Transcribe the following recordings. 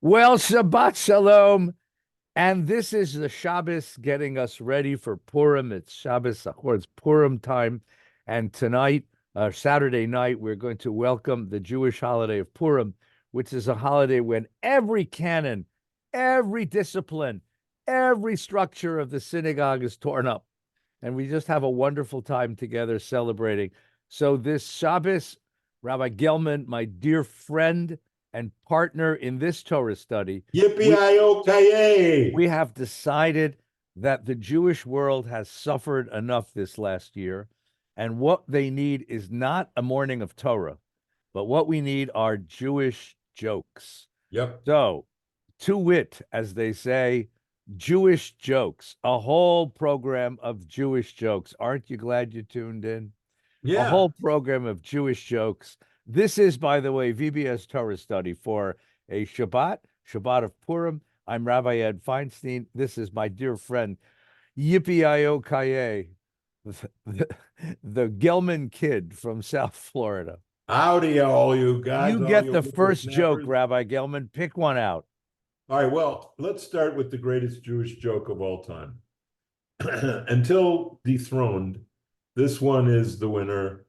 Well, Shabbat Shalom. And this is the Shabbos getting us ready for Purim. It's Shabbos, of course, Purim time. And tonight, Saturday night, we're going to welcome the Jewish holiday of Purim, which is a holiday when every canon, every discipline, every structure of the synagogue is torn up. And we just have a wonderful time together celebrating. So, this Shabbos, Rabbi Gelman, my dear friend and partner in this Torah study, we Yippee-i-o-ki-yay! we have decided that the Jewish world has suffered enough this last year, and what they need is not a morning of Torah, but what we need are Jewish jokes. Yep. So, to wit, as they say, Jewish jokes, a whole program of Jewish jokes. Aren't you glad you tuned in? A Yeah. whole program of Jewish jokes. This is, by the way, VBS Torah study for a Shabbat of Purim. I'm Rabbi Ed Feinstein. This is my dear friend, Yippee-i-o Kaye, the, the Gelman kid from South Florida. Howdy, all you guys, You all get you the first joke, whippersnappers. Rabbi Gelman. Pick one out. All right, well, let's start with the greatest Jewish joke of all time. Until dethroned, this one is the winner.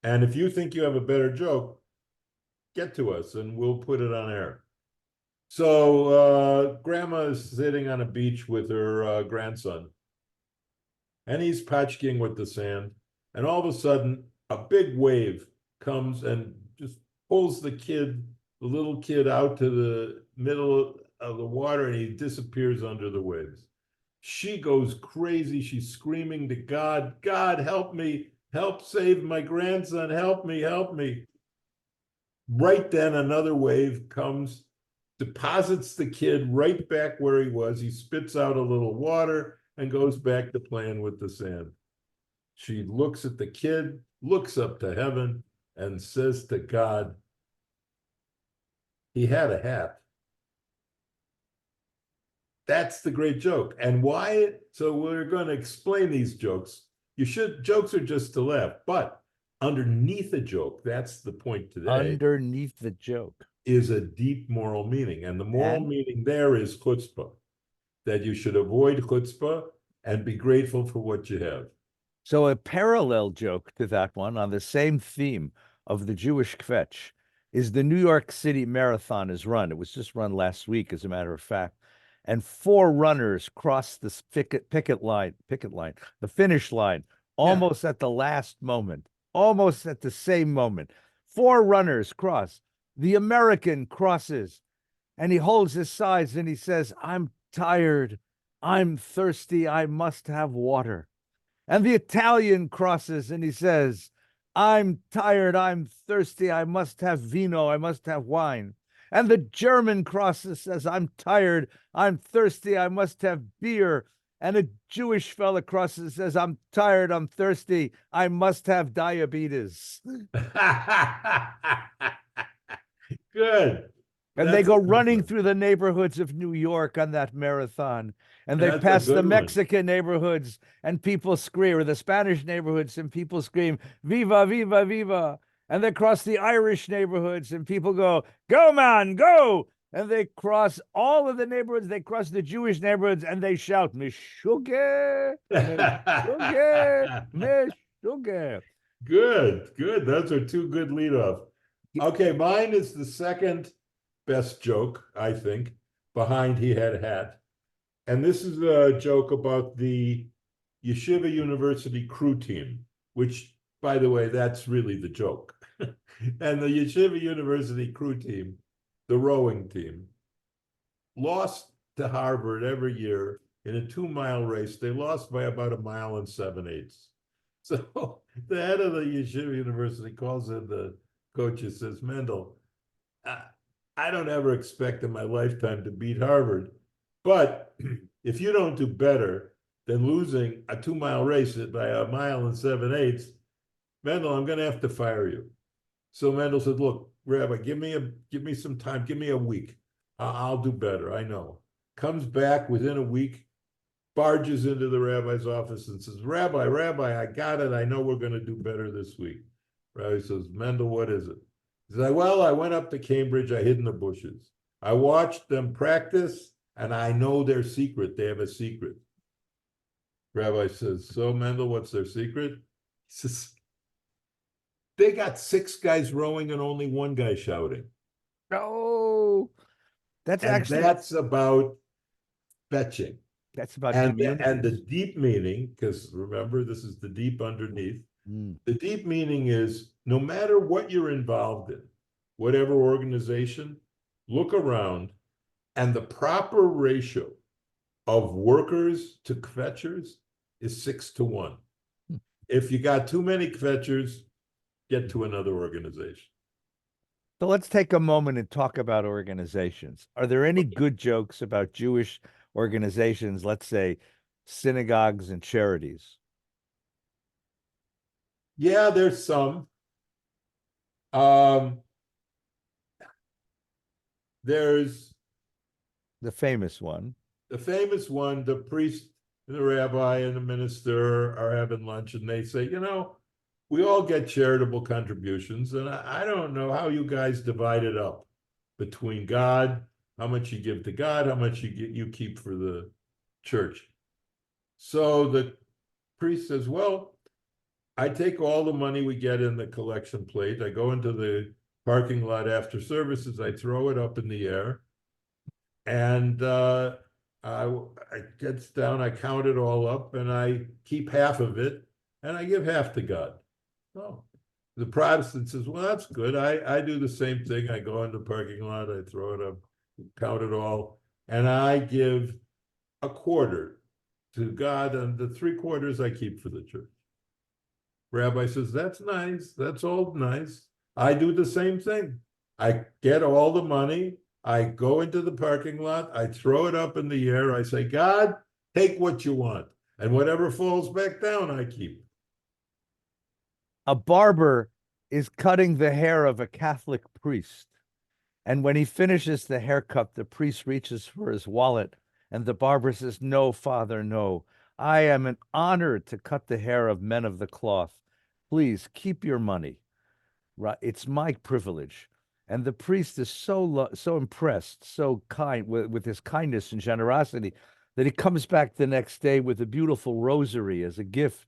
And if you think you have a better joke, get to us and we'll put it on air. So, grandma is sitting on a beach with her grandson, and he's patchking with the sand. And all of a sudden, a big wave comes and just pulls the little kid out to the middle of the water, and he disappears under the waves. She goes crazy. She's screaming to God, God, help me, help save my grandson, help me, help me. Right then, another wave comes, deposits the kid right back where he was. He spits out a little water and goes back to playing with the sand. She looks at the kid, looks up to heaven, and says to God, he had a hat. That's the great joke. And why? So we're going to explain these jokes. Jokes are just to laugh, but underneath a joke, that's the point today, Underneath the joke. is a deep moral meaning. And the moral And meaning there is chutzpah, that you should avoid chutzpah and be grateful for what you have. so a parallel joke to that one on the same theme of the Jewish kvetch is the New York City Marathon is run. It was just run last week, as a matter of fact. And four runners crossed the picket line, the finish line, Yeah. almost at the last moment, almost at the same moment. Four runners cross. The American crosses and he holds his sides and he says, I'm tired. I'm thirsty. I must have water. And the Italian crosses and he says, I'm tired, I'm thirsty, I must have vino, I must have wine. And the German crosses says, I'm tired, I'm thirsty, I must have beer. And a Jewish fella crosses says, I'm tired, I'm thirsty, I must have diabetes. Good. And they That's a go good running one. through the neighborhoods of New York on that marathon. And they That's a pass the good one. Mexican neighborhoods and people scream, or the Spanish neighborhoods and people scream, Viva, viva, viva. And they cross the Irish neighborhoods and people go, man, go. And they cross all of the neighborhoods. They cross the Jewish neighborhoods and they shout, Meshuggah, Meshuggah, Meshuggah. Good, good. Those are two good leadoff. Okay, mine is the second best joke, I think, behind he had a hat. And this is a joke about the Yeshiva University crew team, which, by the way, that's really the joke. And the Yeshiva University crew team, the rowing team, lost to Harvard every year in a 2 mile race. They lost by about 1.7 miles. So the head of the Yeshiva University calls in the coach and says, Mendel, I don't ever expect in my lifetime to beat Harvard. But if you don't do better than losing a 2 mile race by 1.7 miles, Mendel, I'm going to have to fire you. So Mendel said, look, Rabbi, give me some time, give me a week. I'll do better, I know. Comes back within a week, barges into the rabbi's office and says, Rabbi, I got it. I know we're going to do better this week. Rabbi says, Mendel, what is it? He says, well, I went up to Cambridge, I hid in the bushes. I watched them practice, and I know their secret. They have a secret. Rabbi says, so Mendel, what's their secret? He says, they got 6 guys rowing and only 1 guy shouting. Oh, that's And actually that's about fetching. that's about And community. the deep meaning, because remember, this is the deep underneath. Mm. The deep meaning is no matter what you're involved in, whatever organization, look around, and the proper ratio of workers to kvetchers is 6-1. If you got too many kvetchers, get to another organization. So let's take a moment and talk about organizations. Are there any good jokes about Jewish organizations, let's say synagogues and charities? Yeah, there's some. Um, there's The famous one. the famous one, the priest, the rabbi, and the minister are having lunch, and they say, we all get charitable contributions, and I don't know how you guys divide it up between God, how much you give to God, how much you keep for the church. So the priest says, well, I take all the money we get in the collection plate, I go into the parking lot after services, I throw it up in the air, and I gets down, I count it all up, and I keep half of it, and I give half to God. Oh, the Protestant says, well, that's good. I do the same thing. I go in the parking lot, I throw it up, count it all, and I give a quarter to God, and the 3/4 I keep for the church. Rabbi says, that's nice. That's all nice. I do the same thing. I get all the money. I go into the parking lot. I throw it up in the air. I say, God, take what you want. And whatever falls back down, I keep. A barber is cutting the hair of a Catholic priest. And when he finishes the haircut, the priest reaches for his wallet, and the barber says, no, father, no. I am an honor to cut the hair of men of the cloth. Please keep your money. Right? It's my privilege. And the priest is so impressed, so kind with his kindness and generosity that he comes back the next day with a beautiful rosary as a gift.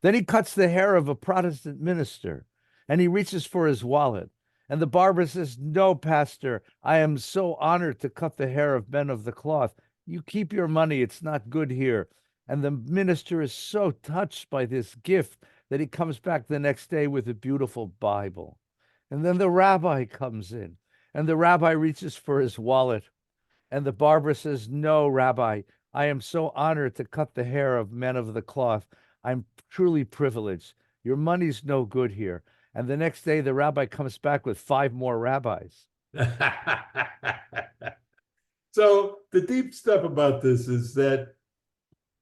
Then he cuts the hair of a Protestant minister and he reaches for his wallet. And the barber says, no, pastor, I am so honored to cut the hair of men of the cloth. You keep your money, it's not good here. And the minister is so touched by this gift that he comes back the next day with a beautiful Bible. And then the rabbi comes in, and the rabbi reaches for his wallet. And the barber says, no, rabbi, I am so honored to cut the hair of men of the cloth. I'm truly privileged. Your money's no good here. And the next day, the rabbi comes back with 5 more rabbis. So the deep stuff about this is that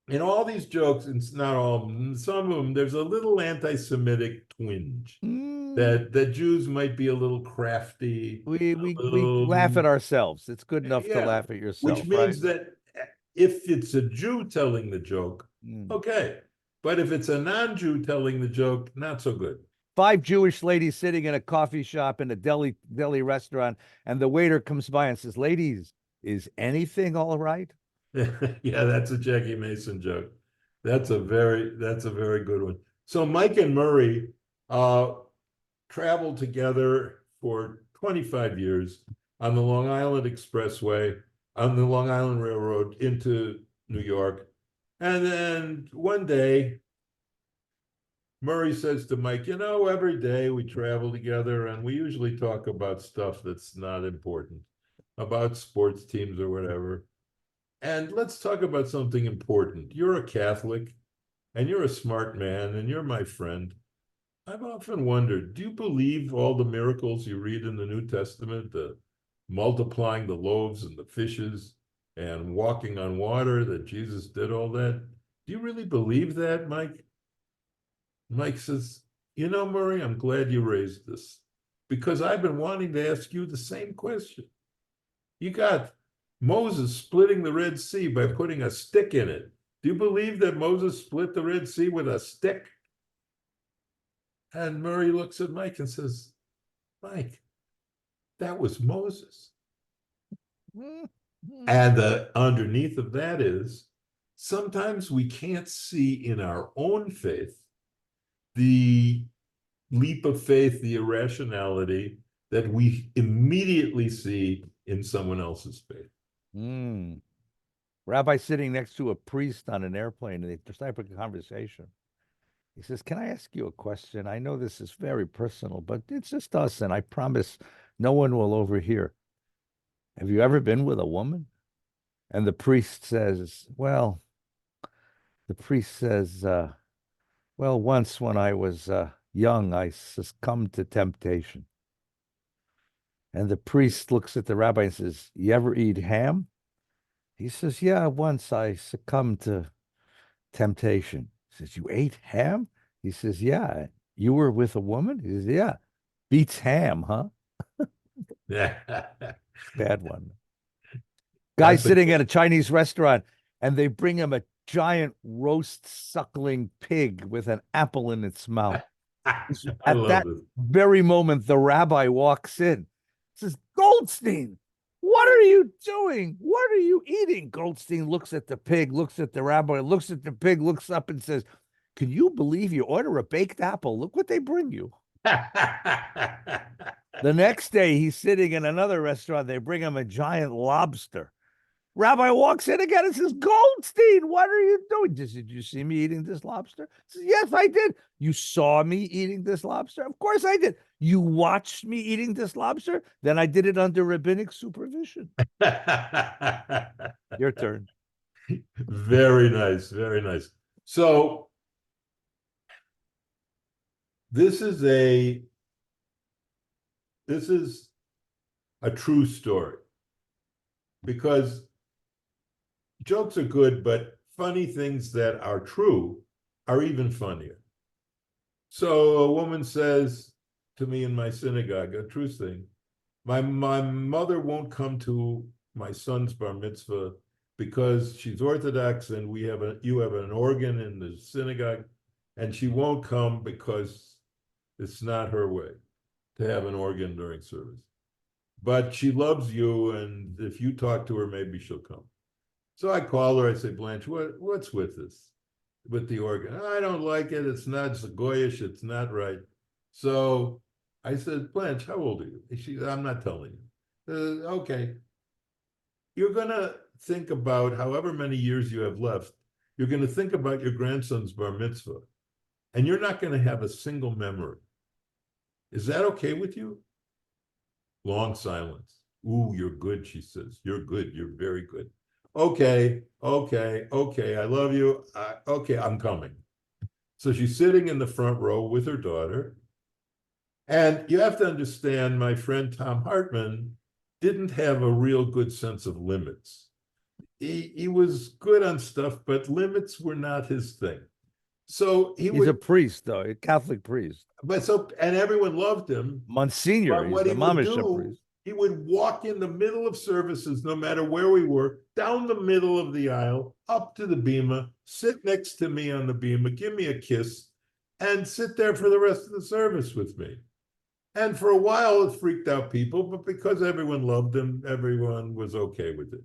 in all these jokes, it's not all of them, some of them, there's a little anti-Semitic twinge that Jews might be a little crafty, We laugh at ourselves. It's good enough to yeah, laugh at which yourself, right? means that if it's a Jew telling the joke, okay. But if it's a non-Jew telling the joke, not so good. 5 Jewish ladies sitting in a coffee shop in a deli restaurant, and the waiter comes by and says, ladies, is anything all right? Yeah, that's a Jackie Mason joke. That's a very good one. So Mike and Murray traveled together for 25 years on the Long Island Expressway, on the Long Island Railroad into New York. And then one day, Murray says to Mike, every day we travel together and we usually talk about stuff that's not important, about sports teams or whatever. And let's talk about something important. You're a Catholic and you're a smart man and you're my friend. I've often wondered, do you believe all the miracles you read in the New Testament, the multiplying the loaves and the fishes and walking on water, that Jesus did all that? Do you really believe that, Mike? Mike says, Murray, I'm glad you raised this because I've been wanting to ask you the same question. You got Moses splitting the Red Sea by putting a stick in it. Do you believe that Moses split the Red Sea with a stick? And Murray looks at Mike and says, Mike, that was Moses. And the underneath of that is sometimes we can't see in our own faith the leap of faith, the irrationality that we immediately see in someone else's faith. Mm. Rabbi sitting next to a priest on an airplane, and they start a conversation. He says, "Can I ask you a question? I know this is very personal, but it's just us, and I promise no one will overhear. Have you ever been with a woman?" And the priest says, well, once when I was young, I succumbed to temptation. And the priest looks at the rabbi and says, "You ever eat ham?" He says, "Yeah, once I succumbed to temptation." He says, "You ate ham?" He says, "Yeah." "You were with a woman?" He says, "Yeah." "Beats ham, huh?" Bad one. Guy That's a sitting at a Chinese restaurant, and they bring him a giant roast suckling pig with an apple in its mouth. I At love that this. very moment, the rabbi walks in, says, "Goldstein, what are you doing? What are you eating?" Goldstein looks at the pig, looks at the rabbi, looks at the pig, looks up and says, "Can you believe you order a baked apple? Look what they bring you." The next day, he's sitting in another restaurant. They bring him a giant lobster. Rabbi walks in again and says, "Goldstein, what are you doing?" "Did you see me eating this lobster?" He says, "Yes, I did." "You saw me eating this lobster?" "Of course I did." "You watched me eating this lobster?" "Then I did it under rabbinic supervision." Your turn. Very nice, very nice. So this is a this is a true story because jokes are good, but funny things that are true are even funnier. So a woman says to me in my synagogue, a true thing, my mother won't come to my son's bar mitzvah because she's Orthodox and you have an organ in the synagogue, and she won't come because it's not her way to have an organ during service. But she loves you, and if you talk to her, maybe she'll come. So I call her. I say, "Blanche, what's with this? With the organ? I don't like it. It's not Goyish. It's not right." So I said, "Blanche, how old are you?" "I'm not telling you." Okay. You're going to think about however many years you have left. You're going to think about your grandson's bar mitzvah, and you're not going to have a single memory. Is that okay with you? Long silence. "Ooh, you're good," she says. "You're good. You're very good." "Okay, okay. I love you. Okay, I'm coming." So she's sitting in the front row with her daughter. And you have to understand, my friend Tom Hartman didn't have a real good sense of limits. He was good on stuff, but limits were not his thing. So he He's a would, priest, though, a Catholic priest. and everyone loved him. Monsignor, But he's what the he would Mamisha do, priest. he would walk in the middle of services, no matter where we were, down the middle of the aisle, up to the bema, sit next to me on the bema, give me a kiss, and sit there for the rest of the service with me. And for a while, it freaked out people, but because everyone loved him, everyone was okay with it.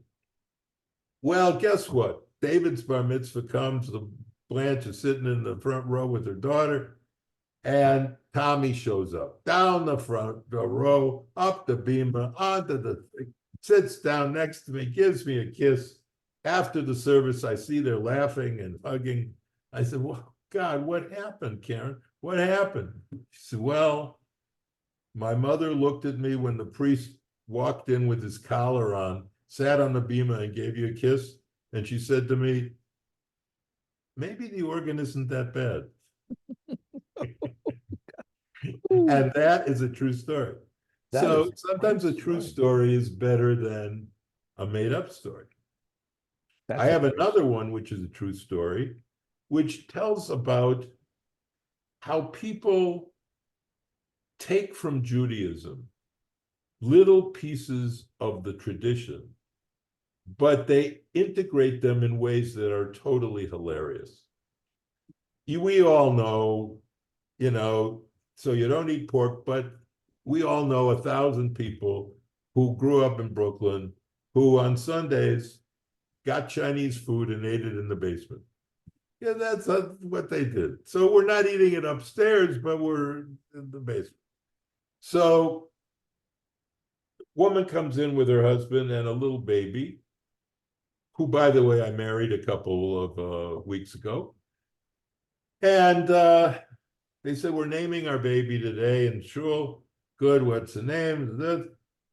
Well, guess what? David's bar mitzvah comes, the Blanche is sitting in the front row with her daughter, and Tommy shows up down the front row, up the bema, onto the thing, sits down next to me, gives me a kiss. After the service, I see they're laughing and hugging. I said, "Well, God, what happened, Karen? What happened?" She said, "Well, my mother looked at me when the priest walked in with his collar on, sat on the bema and gave you a kiss. And she said to me, maybe the organ isn't that bad." And that is a true story. That is So a sometimes great a true story. story is better than a made up story. I That's a have great another story. one, which is a true story, which tells about how people take from Judaism little pieces of the tradition, but they integrate them in ways that are totally hilarious. We all know, you know, so you don't eat pork, but we all know 1,000 people who grew up in Brooklyn who on Sundays got Chinese food and ate it in the basement. Yeah, that's what they did. So we're not eating it upstairs, but we're in the basement. So woman comes in with her husband and a little baby, who, by the way, I married a couple of weeks ago. And they said, we're naming our baby today in shul. Good, what's the name?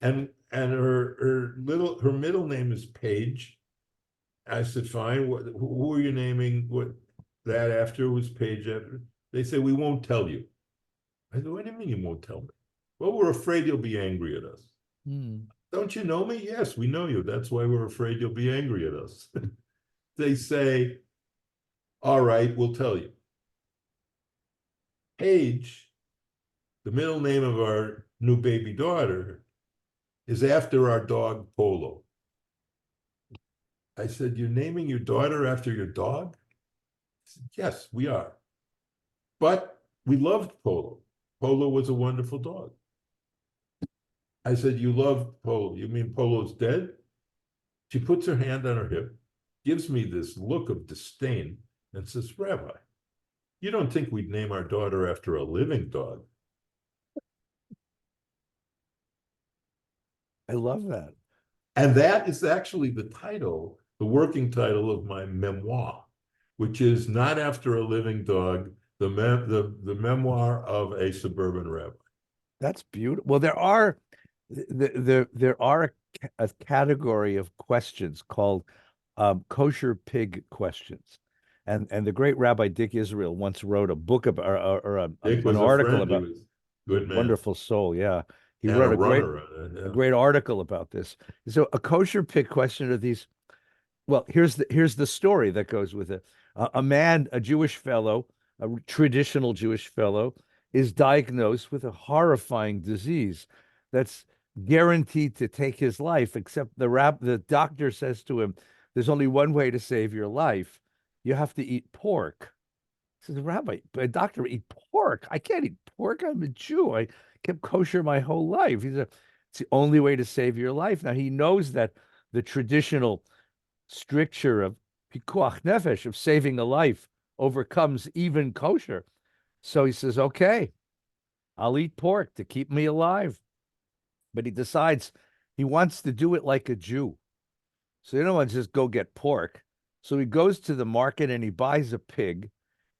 And her middle name is Paige. I said, fine. Who are you naming that after? Was Paige after? They said, we won't tell you. I said, what do you mean you won't tell me? Well, we're afraid you'll be angry at us. Don't you know me? Yes, we know you. That's why we're afraid you'll be angry at us. They say, all right, we'll tell you. Paige, the middle name of our new baby daughter, is after our dog Polo. I said, you're naming your daughter after your dog? He said, yes, we are. But we loved Polo. Polo was a wonderful dog. I said, you love Polo. You mean Polo's dead? She puts her hand on her hip, gives me this look of disdain, and says, Rabbi, you don't think we'd name our daughter after a living dog? I love that. And that is actually the title, the working title of my memoir, which is not after a living dog, the memoir of a suburban rabbi. That's beautiful. Well, there are a category of questions called kosher pig questions, and the great Rabbi Dick Israel once wrote a book about or Dick an was a article friend. He about was a good man wonderful soul. Yeah, he and a wrote runner on it. a Yeah. great article about this. So a kosher pig question are these. Well, here's the story that goes with it. A man, a Jewish fellow, a traditional Jewish fellow, is diagnosed with a horrifying disease that's guaranteed to take his life, except the doctor says to him, there's only one way to save your life. You have to eat pork. He says, Rabbi, but doctor, eat pork. I can't eat pork. I'm a Jew. I kept kosher my whole life. He said, it's the only way to save your life. Now he knows that the traditional stricture of pikuach nefesh, of saving a life, overcomes even kosher. So he says, okay, I'll eat pork to keep me alive. But he decides he wants to do it like a Jew. So he don't want to just go get pork. So he goes to the market and he buys a pig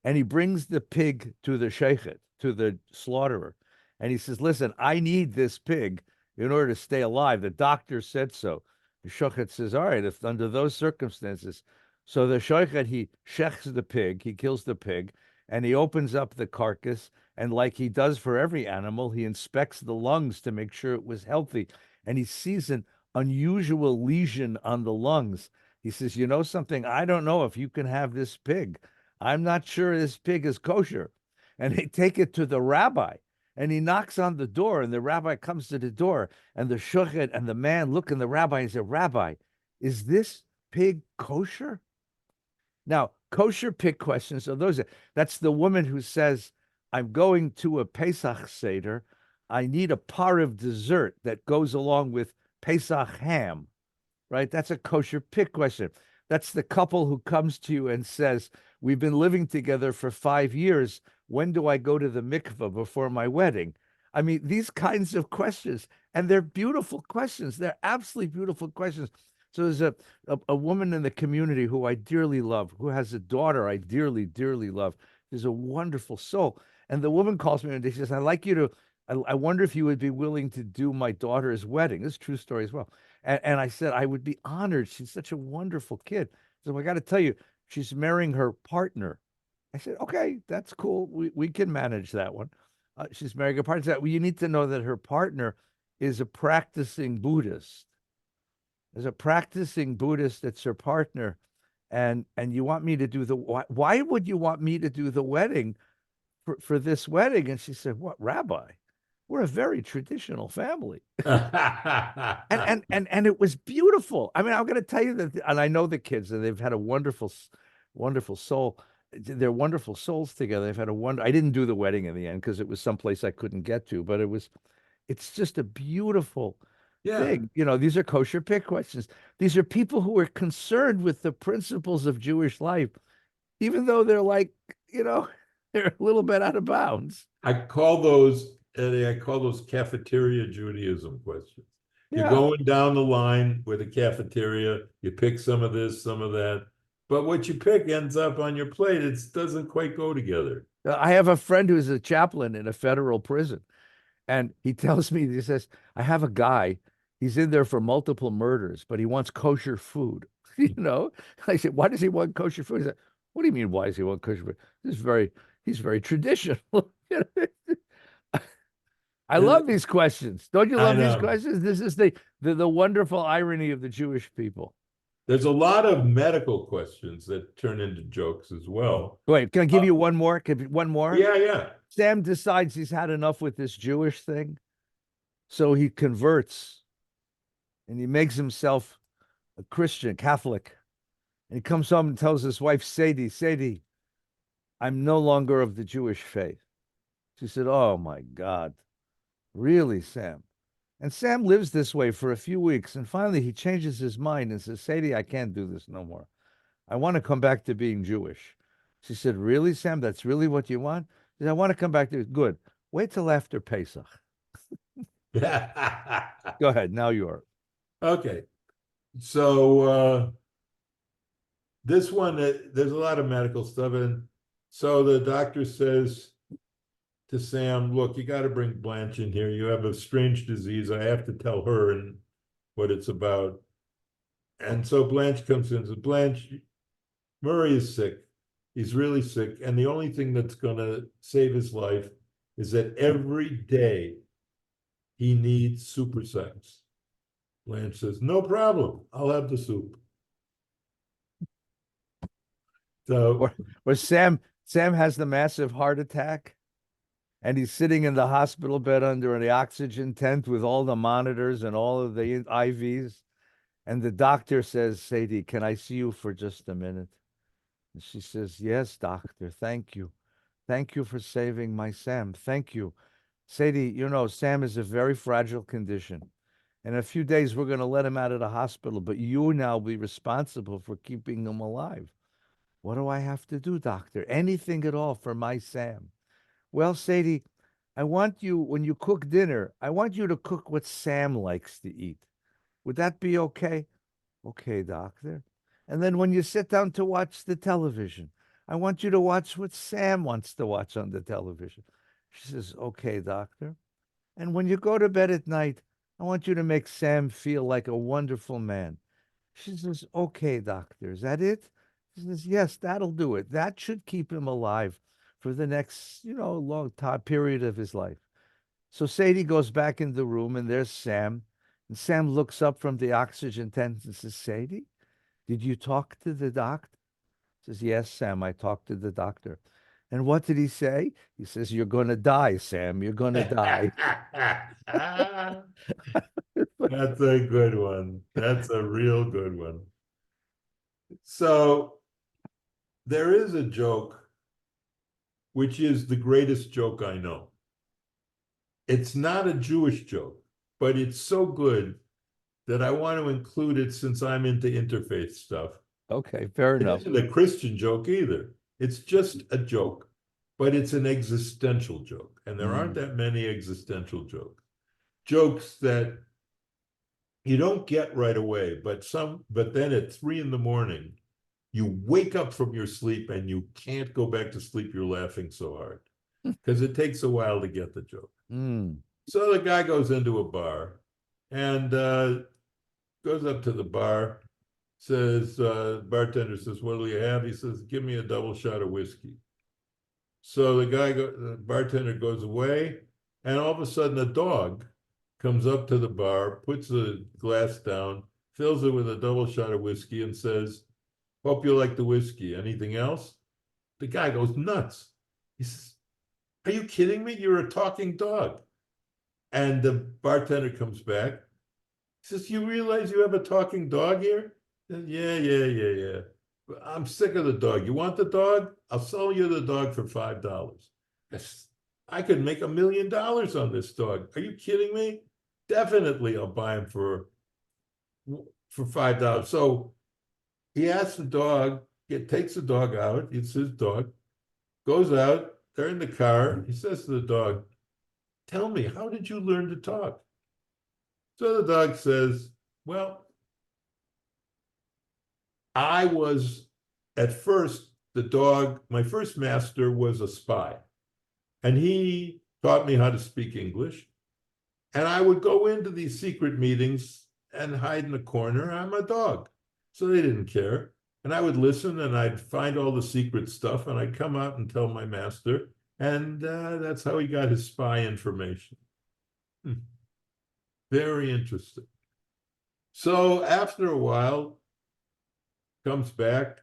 and he brings the pig to the sheikhet, to the slaughterer. And he says, listen, I need this pig in order to stay alive. The doctor said so. The sheikhet says, all right, if under those circumstances. So the sheikhet, he shechs the pig, he kills the pig, and he opens up the carcass. And like he does for every animal, he inspects the lungs to make sure it was healthy. And he sees an unusual lesion on the lungs. He says, you know something? I don't know if you can have this pig. I'm not sure this pig is kosher. And they take it to the rabbi, and he knocks on the door, and the rabbi comes to the door, and the shochet and the man look in the rabbi and say, Rabbi, is this pig kosher? Now, kosher pig questions are that's the woman who says, I'm going to a Pesach Seder. I need a of dessert that goes along with Pesach ham, right? That's a kosher pig question. That's the couple who comes to you and says, we've been living together for 5 years. When do I go to the mikveh before my wedding? I mean, these kinds of questions, and they're beautiful questions. They're absolutely beautiful questions. So there's a woman in the community who I dearly love, who has a daughter I dearly, dearly love. She's a wonderful soul. And the woman calls me and she says, I'd like you to, I wonder if you would be willing to do my daughter's wedding. This is a true story as well. And I said, I would be honored. She's such a wonderful kid. So I got to tell you, she's marrying her partner. I said, okay, that's cool. We can manage that one. She's marrying a partner. Well, you need to know that her partner is a practicing Buddhist. Is a practicing Buddhist that's her partner. And you want me to do why would you want me to do the wedding for this wedding? And she said, what, Rabbi? We're a very traditional family. And it was beautiful. I mean, I'm going to tell you that, and I know the kids, and they've had a wonderful soul. They're wonderful souls together. They've had I didn't do the wedding in the end because it was someplace I couldn't get to, but it's just a beautiful. Yeah. thing. These are kosher pick questions. These are people who are concerned with the principles of Jewish life, even though they're like, you know, they're a little bit out of bounds. I call those cafeteria Judaism questions. You're Yeah. going down the line with a cafeteria, you pick some of this, some of that, but what you pick ends up on your plate. It doesn't quite go together. I have a friend who's a chaplain in a federal prison. And he tells me, he says, I have a guy, he's in there for multiple murders, but he wants kosher food. You know, I said, why does he want kosher food? He said, what do you mean, why does he want kosher food? He's very traditional. I love these questions. Don't you I love these know. questions? This is the wonderful irony of the Jewish people. There's a lot of medical questions that turn into jokes as well. Wait, can I give you one more? One more? Yeah, yeah. Sam decides he's had enough with this Jewish thing. So he converts and he makes himself a Christian, Catholic. And he comes home and tells his wife, Sadie, I'm no longer of the Jewish faith. She said, oh my God, really, Sam? And Sam lives this way for a few weeks. And finally, he changes his mind and says, Sadie, I can't do this no more. I want to come back to being Jewish. She said, really, Sam? That's really what you want? He said, I want to come back to it. Good. Wait till after Pesach. Go ahead. Now you're. Okay. So this one, there's a lot of medical stuff. And so the doctor says to Sam, look, you got to bring Blanche in here. You have a strange disease. I have to tell her and what it's about. And so Blanche comes in and says, Blanche, Murray is sick. He's really sick. And the only thing that's going to save his life is that every day he needs super sex. Blanche says, no problem. I'll have the soup. So, Or Sam has the massive heart attack and he's sitting in the hospital bed under the oxygen tent with all the monitors and all of the IVs. And the doctor says, Sadie, can I see you for just a minute? And she says, yes, doctor, thank you. Thank you for saving my Sam. Thank you. Sadie, Sam is a very fragile condition. In a few days, we're going to let him out of the hospital, but you now be responsible for keeping him alive. What do I have to do, doctor? Anything at all for my Sam. Well, Sadie, I want you, when you cook dinner, I want you to cook what Sam likes to eat. Would that be okay? Okay, doctor. And then when you sit down to watch the television, I want you to watch what Sam wants to watch on the television. She says, okay, doctor. And when you go to bed at night, I want you to make Sam feel like a wonderful man. She says, okay, doctor. Is that it? She says, yes, that'll do it. That should keep him alive for the next, long time period of his life. So Sadie goes back in the room and there's Sam. And Sam looks up from the oxygen tent and says, Sadie, did you talk to the doctor? Says, yes, Sam, I talked to the doctor. And what did he say? He says, you're going to die, Sam. You're going to die. that's a good one. That's a real good one. So there is a joke, which is the greatest joke I know. It's not a Jewish joke, but it's so good that I want to include it since I'm into interfaith stuff. Okay, fair It enough. isn't a Christian joke either. It's just a joke, but it's an existential joke. And there aren't that many existential jokes. Jokes that you don't get right away, but then at 3 a.m, you wake up from your sleep and you can't go back to sleep. You're laughing so hard because it takes a while to get the joke. So the guy goes into a bar and goes up to the bar, says, bartender says, what do you have? He says, give me a double shot of whiskey. So the bartender goes away, and all of a sudden a dog comes up to the bar, puts the glass down, fills it with a double shot of whiskey and says, hope you like the whiskey. Anything else? The guy goes nuts. He says, are you kidding me? You're a talking dog. And the bartender comes back. He says, you realize you have a talking dog here? Says, yeah. I'm sick of the dog. You want the dog? I'll sell you the dog for $5. I could make $1 million on this dog. Are you kidding me? definitely I'll buy them for $5. So he asks the dog, he takes the dog out, it's his dog, goes out, they're in the car. He says to the dog, tell me, how did you learn to talk? So the dog says, well, I was at first, the dog, my first master was a spy, and he taught me how to speak English. And I would go into these secret meetings and hide in a corner. I'm a dog. So they didn't care. And I would listen and I'd find all the secret stuff and I'd come out and tell my master. And that's how he got his spy information. Very interesting. So after a while, comes back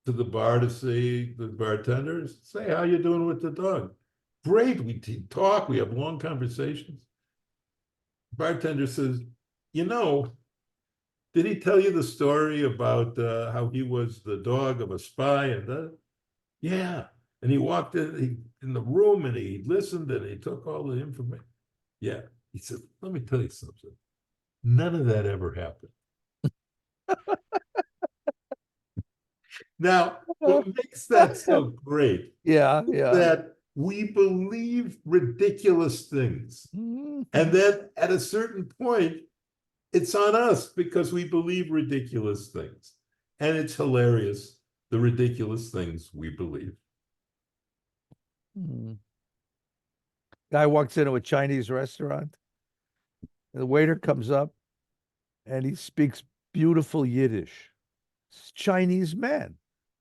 to the bar to see the bartenders, say, how you doing with the dog? Great, we talk, we have long conversations. Bartender says, you know, did he tell you the story about how he was the dog of a spy? And yeah, and he walked in the room and he listened and he took all the information. Yeah, he said, let me tell you something. None of that ever happened. Now, what makes that so great Yeah, is yeah. that we believe ridiculous things. Mhm. And then at a certain point, it's on us because we believe ridiculous things. And it's hilarious, the ridiculous things we believe. Mhm. Guy walks into a Chinese restaurant. The waiter comes up and he speaks beautiful Yiddish. This Chinese man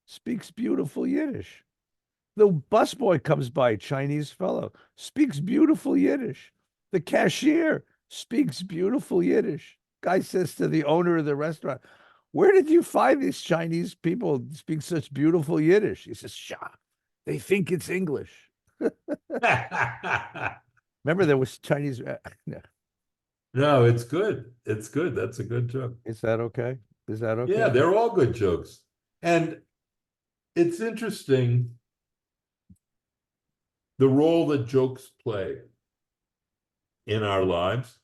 speaks beautiful Yiddish. The busboy comes by, Chinese fellow, speaks beautiful Yiddish. The cashier speaks beautiful Yiddish. Guy says to the owner of the restaurant, where did you find these Chinese people speak such beautiful Yiddish? He says, Shah, they think it's English. Remember, there was Chinese. No, it's good. It's good. That's a good joke. Is that okay? Is that Yeah, okay? they're all good jokes. And it's interesting the role that jokes play in our lives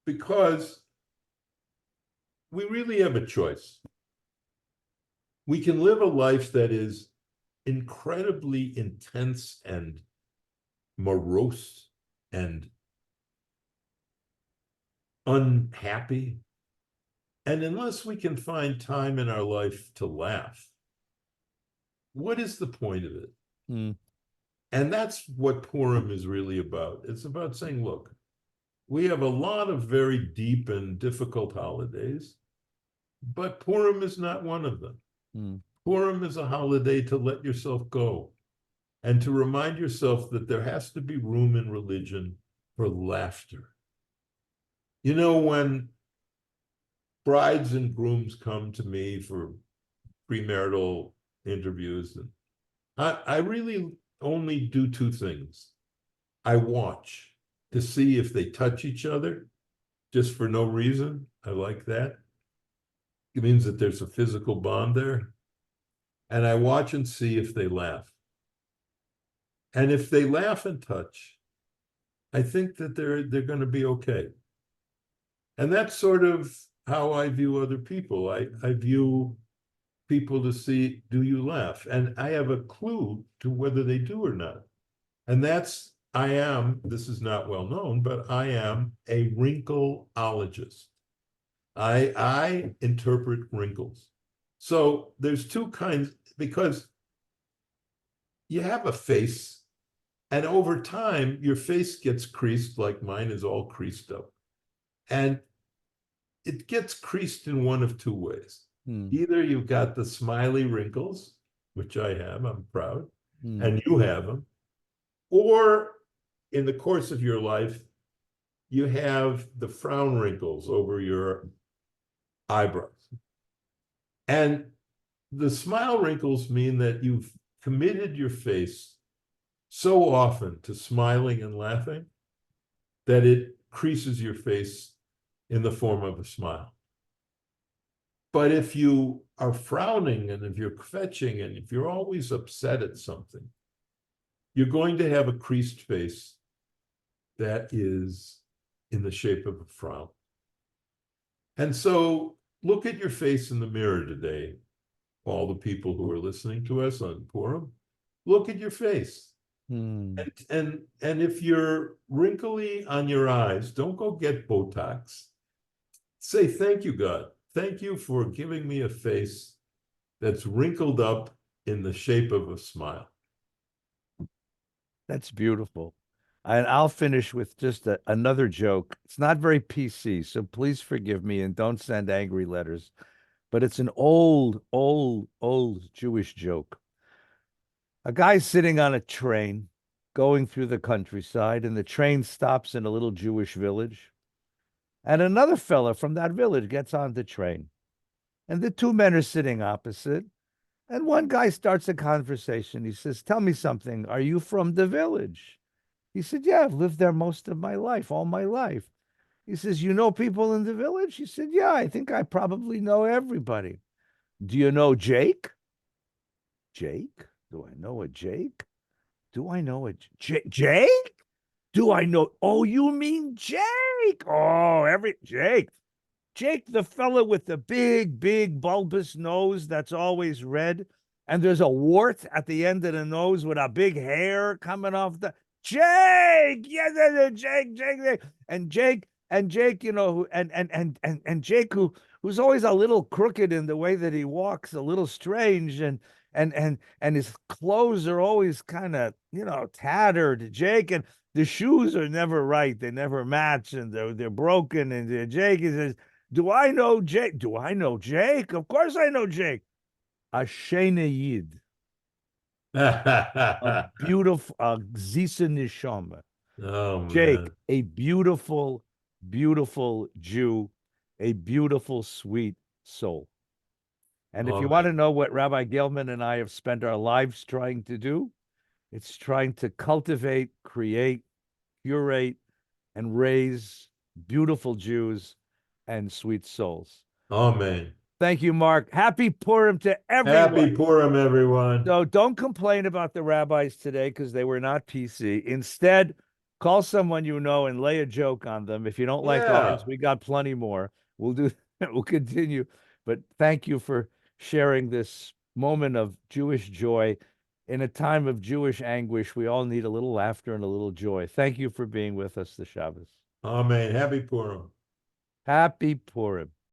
because we really have a choice. We can live a life that is incredibly intense and morose and unhappy. And unless we can find time in our life to laugh, what is the point of it? Mm. And that's what Purim is really about. It's about saying, look, we have a lot of very deep and difficult holidays, but Purim is not one of them. Mm. Purim is a holiday to let yourself go and to remind yourself that there has to be room in religion for laughter. You know, when brides and grooms come to me for premarital interviews, and I really only do two things. I watch to see if they touch each other just for no reason. I like that. It means that there's a physical bond there. And I watch and see if they laugh. And if they laugh and touch, I think that they're going to be okay. And that's sort of how I view other people. I view people to see, do you laugh? And I have a clue to whether they do or not. And that's, this is not well known, but I am a wrinkleologist. I interpret wrinkles. So there's two kinds, because you have a face, and over time, your face gets creased, like mine is all creased up. And it gets creased in one of two ways. Mm. Either you've got the smiley wrinkles, which I have, I'm proud, Mm. and you have them, or in the course of your life, you have the frown wrinkles over your eyebrows. And the smile wrinkles mean that you've committed your face so often to smiling and laughing that it creases your face in the form of a smile. But if you are frowning and if you're kvetching and if you're always upset at something, you're going to have a creased face that is in the shape of a frown. And so look at your face in the mirror today, all the people who are listening to us on Purim. Look at your face. Hmm. And if you're wrinkly on your eyes, don't go get Botox. Say, thank you, God. Thank you for giving me a face that's wrinkled up in the shape of a smile. That's beautiful. And I'll finish with just another joke. It's not very PC, so please forgive me and don't send angry letters. But it's an old, old, old Jewish joke. A guy's sitting on a train going through the countryside, and the train stops in a little Jewish village. And another fella from that village gets on the train. And the two men are sitting opposite. And one guy starts a conversation. He says, "Tell me something. Are you from the village?" He said, "Yeah, I've lived there most of my life, all my life." He says, "You know people in the village?" He said, "Yeah, I think I probably know everybody." "Do you know Jake?" "Jake? Do I know a Jake? Do I know a Jake? Do I know? Oh, you mean Jake? Oh, every Jake. Jake, the fella with the big, big bulbous nose that's always red, and there's a wart at the end of the nose with a big hair coming off the Jake. Yeah, Jake, and Jake, and Jake, who's always a little crooked in the way that he walks, a little strange, and his clothes are always kind of tattered. Jake, and the shoes are never right; they never match, and they're broken. And Jake says, "Do I know Jake? Do I know Jake? Of course I know Jake. A Shena Yid, a Oh, beautiful, a Zisa Nishama. Jake, man. a beautiful, beautiful Jew, a beautiful, sweet soul." And if Oh, you want man. to know what Rabbi Gelman and I have spent our lives trying to do, it's trying to cultivate, create, curate, and raise beautiful Jews and sweet souls. Oh, man. Thank you, Mark. Happy Purim to everyone. Happy Purim, everyone. So don't complain about the rabbis today because they were not PC. Instead, call someone you know and lay a joke on them. If you don't like ours, Yeah. we got plenty more. We'll do we'll continue. But thank you for sharing this moment of Jewish joy. In a time of Jewish anguish, we all need a little laughter and a little joy. Thank you for being with us this Shabbos. Oh, man. Happy Purim. Happy Purim.